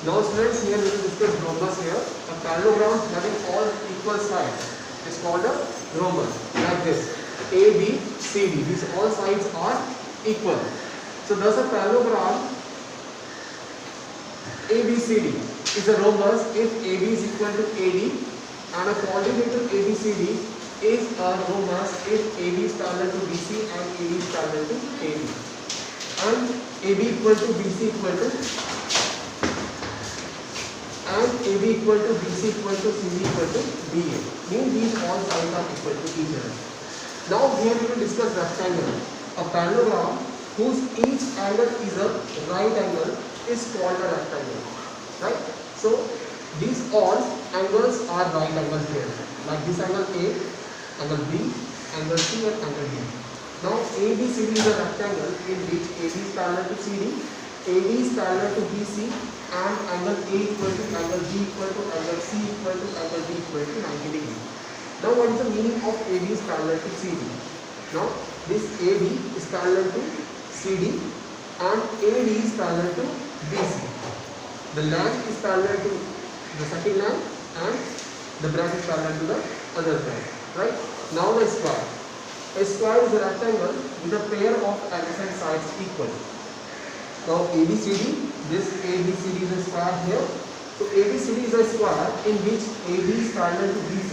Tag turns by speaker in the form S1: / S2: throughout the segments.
S1: Now students, here we will discuss rhombus here. A parallelogram having all equal sides is called a rhombus, like this. A, B, C, D. These all sides are equal. So thus a parallelogram ABCD is a rhombus if AB is equal to AD, and a quadrilateral ABCD is a rhombus if AB is parallel to BC and AD is parallel to AD. And AB equal to BC equal to AB equal to BC equal to CD equal to BA. Means these all sides are equal to each other. Now here we will discuss rectangle. A parallelogram whose each angle is a right angle is called a rectangle. Right? So these all angles are right angles here. Like this angle A, angle B, angle C and angle D. Now ABCD is a rectangle in which AB is parallel to CD, AD is parallel to BC, and angle A equal to angle B equal to angle C equal to angle D equal to 90 degrees. Now what is the meaning of AB is parallel to CD? Now this AB is parallel to CD and AD is parallel to BC. The length is parallel to the second length and the breadth is parallel to the other breadth. Right? Now the square. A square is a rectangle with a pair of adjacent sides equal. Now ABCD, this ABCD is a square here. So ABCD is a square in which AB is parallel to BC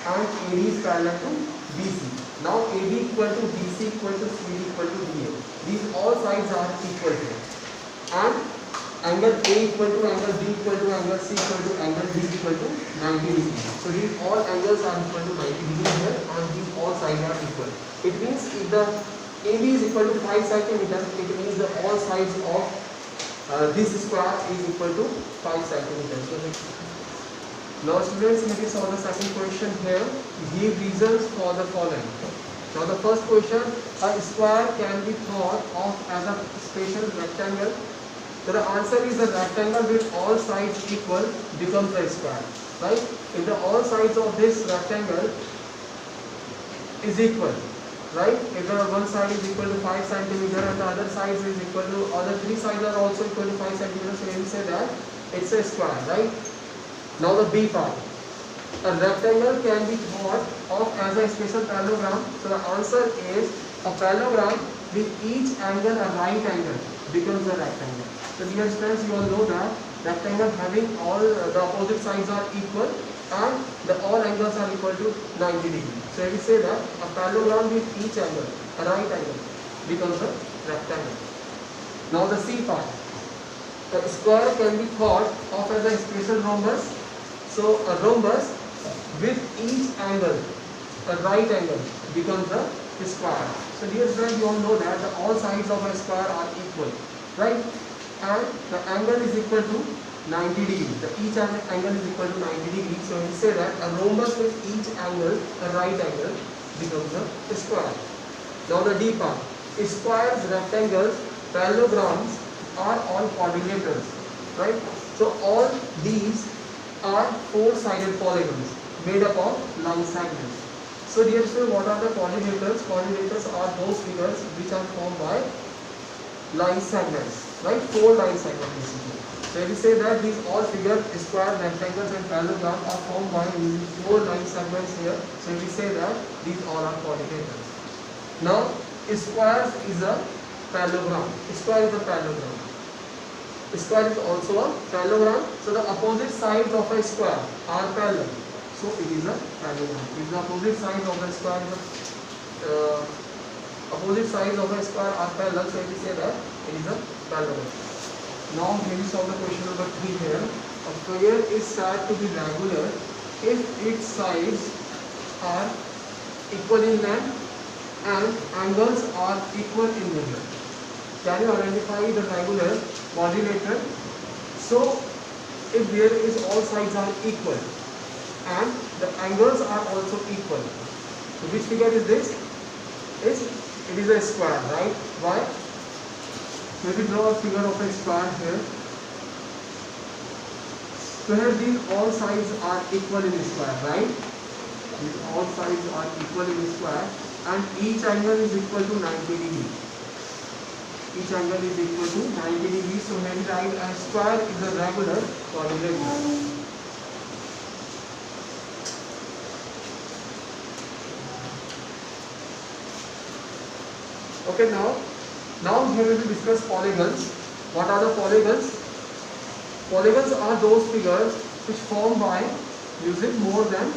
S1: and AD is parallel to BC. Now AB equal to BC equal to CD equal to DA. These all sides are equal here. And angle A equal to angle B equal to angle C equal to angle D equal to 90 degrees. So these all angles are equal to 90 degrees here and these all sides are equal. It means if the AB is equal to 5 cm, it means the all sides of this square is equal to 5 cm. So now students, let us solve the second question here. Give reasons for the following. Now the first question, a square can be thought of as a special rectangle. So the answer is a rectangle with all sides equal becomes a square. Right? If the all sides of this rectangle is equal, right? If the one side is equal to 5 cm and the other side is equal to, other three sides are also equal to 5 cm, so we say that it's a square, right? Now the B part. A rectangle can be thought of as a special parallelogram. So the answer is a parallelogram with each angle a right angle becomes a rectangle. So dear friends, you all know that rectangle having all the opposite sides are equal and the all angles are equal to 90 degrees. So we say that a parallelogram with each angle, a right angle, becomes a rectangle. Now the C part. A square can be thought of as a special rhombus. So a rhombus with each angle, a right angle, becomes a square. So dear friends, you all know that all sides of a square are equal, right? And the angle is equal to 90 degrees. Each angle is equal to 90 degrees. So we say that a rhombus with each angle, a right angle, becomes a square. Now the D part. Squares, rectangles, parallelograms are all quadrilaters, right? So all these are four-sided polygons made up of line segments. So dear students, what are the quadrilaters? Quadrilaters are those figures which are formed by line segments, right? Four line segments basically. So we say that these all figures, square, rectangles and parallelogram are formed by four line segments here. So we say that these all are quadrilaters. Now squares is a parallelogram. Square is a parallelogram. Square is also a parallelogram. So the opposite sides of a square are parallel. So it is a parallelogram. If the opposite sides of a square are parallel, so we say that it is a parallelogram. Now here we solve the question number 3 here. A figure is said to be regular if its sides are equal in length and angles are equal in measure. Can you identify the regular quadrilateral? So if there is all sides are equal and the angles are also equal. So which figure is this? It is a square, right? Why? Maybe draw a figure of a square here. So here these all sides are equal in the square, right? These all sides are equal in the square and each angle is equal to 90 degrees. Each angle is equal to 90 degrees. So here we write a square is a regular quadrilateral. Okay, now here we will discuss polygons. What are the polygons? Polygons are those figures which form by using more than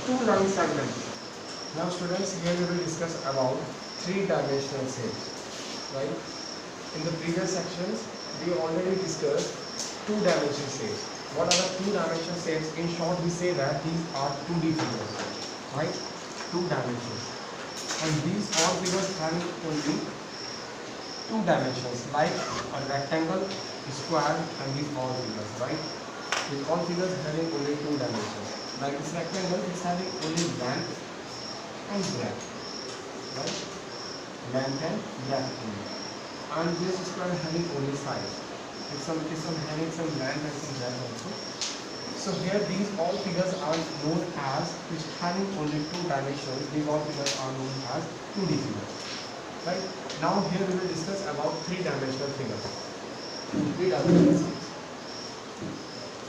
S1: two line segments. Now students, here we will discuss about three-dimensional shapes, right? In the previous sections, we already discussed two-dimensional shapes. What are the two-dimensional shapes? In short, we say that these are 2D figures, right? Two dimensions. And these all figures having only two dimensions, like a rectangle, a square, and these all figures, right? These all figures having only two dimensions. Like this rectangle is having only length and breadth, right? Length and breadth only. And this square having only size. It's having some length and some breadth also. So here these all figures are known as, which having only two dimensions, these all figures are known as 2D figures. Right? Now here we will discuss about three-dimensional figures. Three-dimensional figures.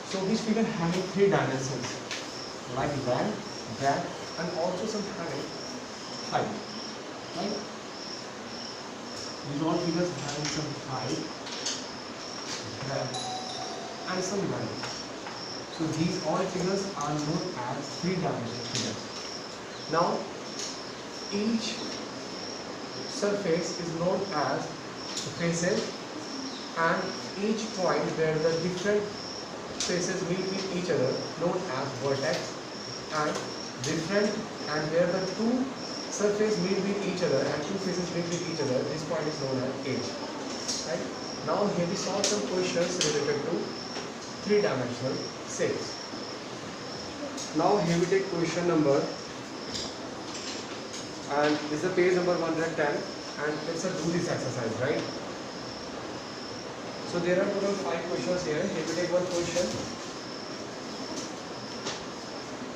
S1: So these figures having three dimensions, like length, breadth, and also some having height. Right? These all figures having some height, breadth, and some length. So these all figures are known as three-dimensional figures. Now, each surface is known as the faces, and each point where the different faces meet with each other known as vertex, and where the two surfaces meet with each other and two faces meet with each other, this point is known as edge. Right? Now here we solve some questions related to three-dimensional shapes. Now here we take question number, and this is the page number 110, and let's do this exercise, right? So there are total 5 questions here. Here we take one question.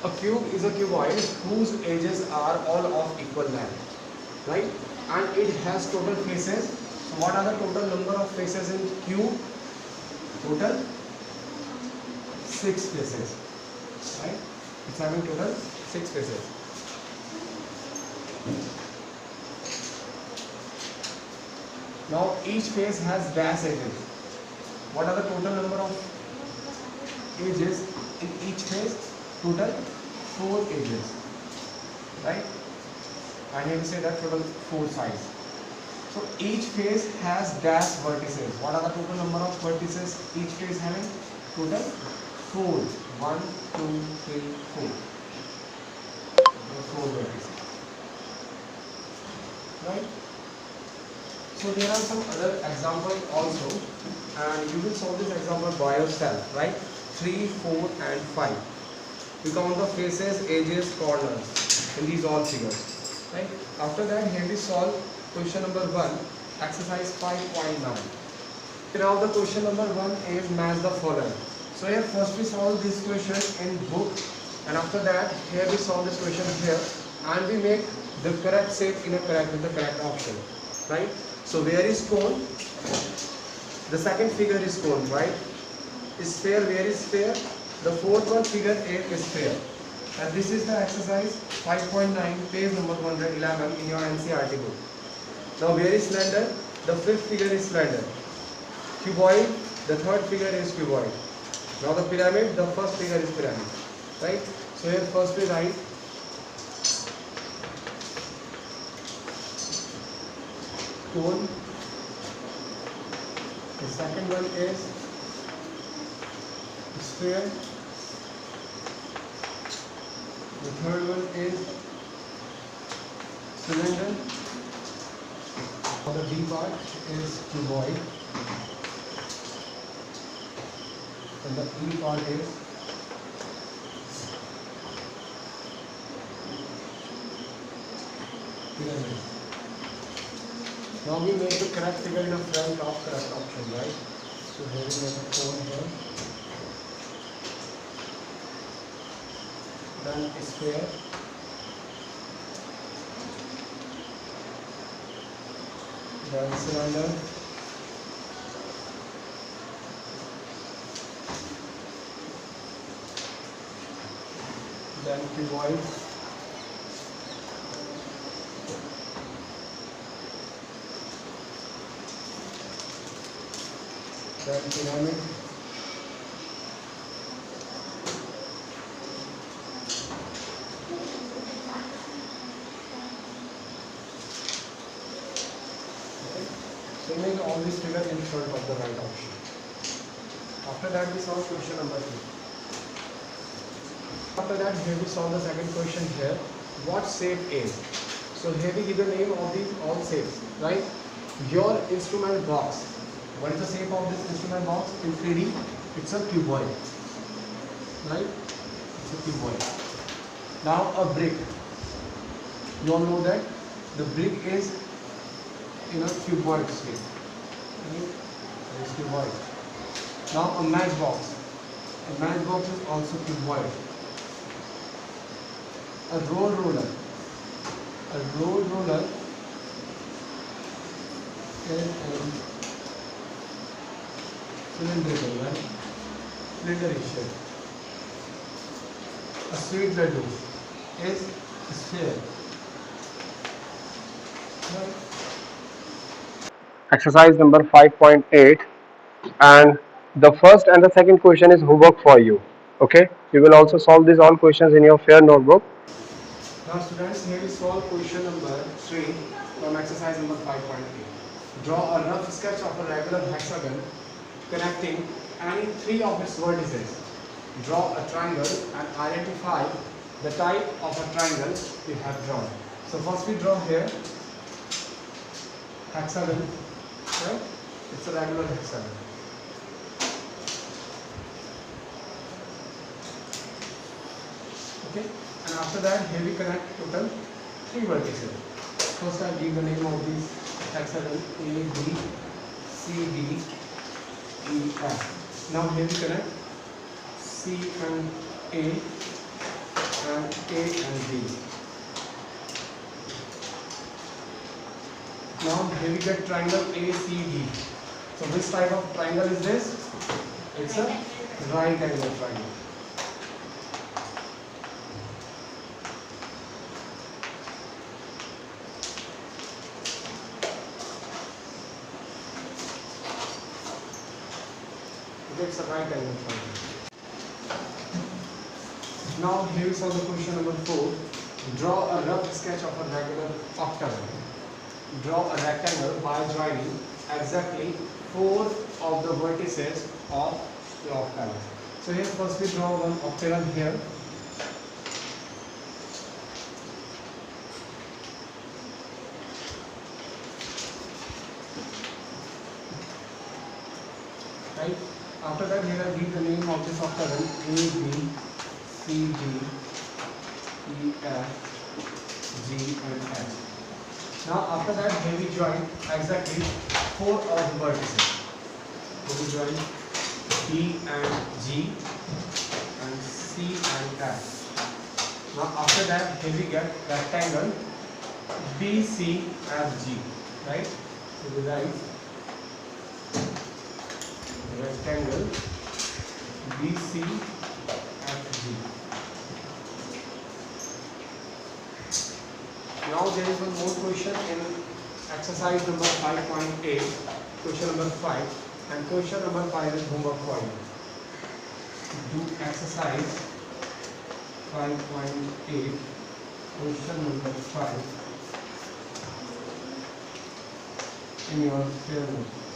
S1: A cube is a cuboid whose edges are all of equal length, right? And it has total faces. So what are the total number of faces in cube? Total 6 faces, right? It's having total 6 faces. Now each face has dash edges. What are the total number of edges in each face? Total 4 edges, right? And here we say that total 4 sides. So each face has dash vertices. What are the total number of vertices each face having? Total 4. 1, 2, 3, 4. 4 vertices. Right? So there are some other examples also, and you will solve this example by yourself, right? 3, 4, and 5. We count the faces, edges, corners in these all figures. Right? After that, here we solve question number 1, exercise 5.9. Now the question number 1 is match the following. So here first we solve this question in book, and after that here we solve this question here, and we make the correct shape in a correct with the correct option. Right? So where is cone? The second figure is cone, right? Sphere, where is sphere? The fourth one, figure 8 is sphere. And this is the exercise 5.9, page number 111 in your NCERT book. Now where is cylinder? The fifth figure is cylinder. Cuboid, the third figure is cuboid. Now the pyramid, the first figure is pyramid. Right? So here first we write cone. The second one is sphere. The third one is cylinder. The D part is cuboid. And the E part is pyramid. Now we make the correct figure in a front of correct option, right? So here we make a cone here. Then sphere. Then cylinder. then cuboid, then pyramid, so make all these figures in front of the right option. After that we solve question number 3. After that here we solve the second question here. What shape is? So here we give the name of these all shapes, right? Your instrument box. What is the shape of this instrument box? In 3D, it's a cuboid, right? It's a cuboid. Now a brick. You all know that the brick is in a cuboid shape. Right? It's cuboid. Now a matchbox. A matchbox is also cuboid. A road roller. A road roller is cylindrical, right? Cylinderish shape. A sweet laddu is sphere. Right?
S2: Exercise number 5.8, and the first and the second question is homework for you. Okay, you will also solve these all questions in your fair notebook.
S1: Now students, here we solve question number 3 from exercise number 5.8. Draw a rough sketch of a regular hexagon connecting any 3 of its vertices. Draw a triangle and identify the type of a triangle you have drawn. So first we draw here hexagon, right? It's a regular hexagon. Okay, and after that here we connect total 3 vertices. First I give the name of these hexagon A, B, C, D, E, F. Now here we connect C and A and B. Now here we get triangle ACD. So which type of triangle is this? It's a right angle triangle. It's a right angle triangle. Now here we solve the question number 4. Draw a rough sketch of a regular octagon. Draw a rectangle by joining exactly 4 of the vertices of the octagon. So here first we draw one octagon here. Right? After that here I give the name of this octagon A, B, C, D, E, F, G and H. Now after that here we join exactly 4 of the vertices. So we join B and G and C and F. Now after that here we get rectangle BCFG, right? So we write rectangle BCFG. Now there is one more question in exercise number 5.8, question number 5, and question number 5 is homework for you. Do exercise 5.8, question number 5 in your fair note.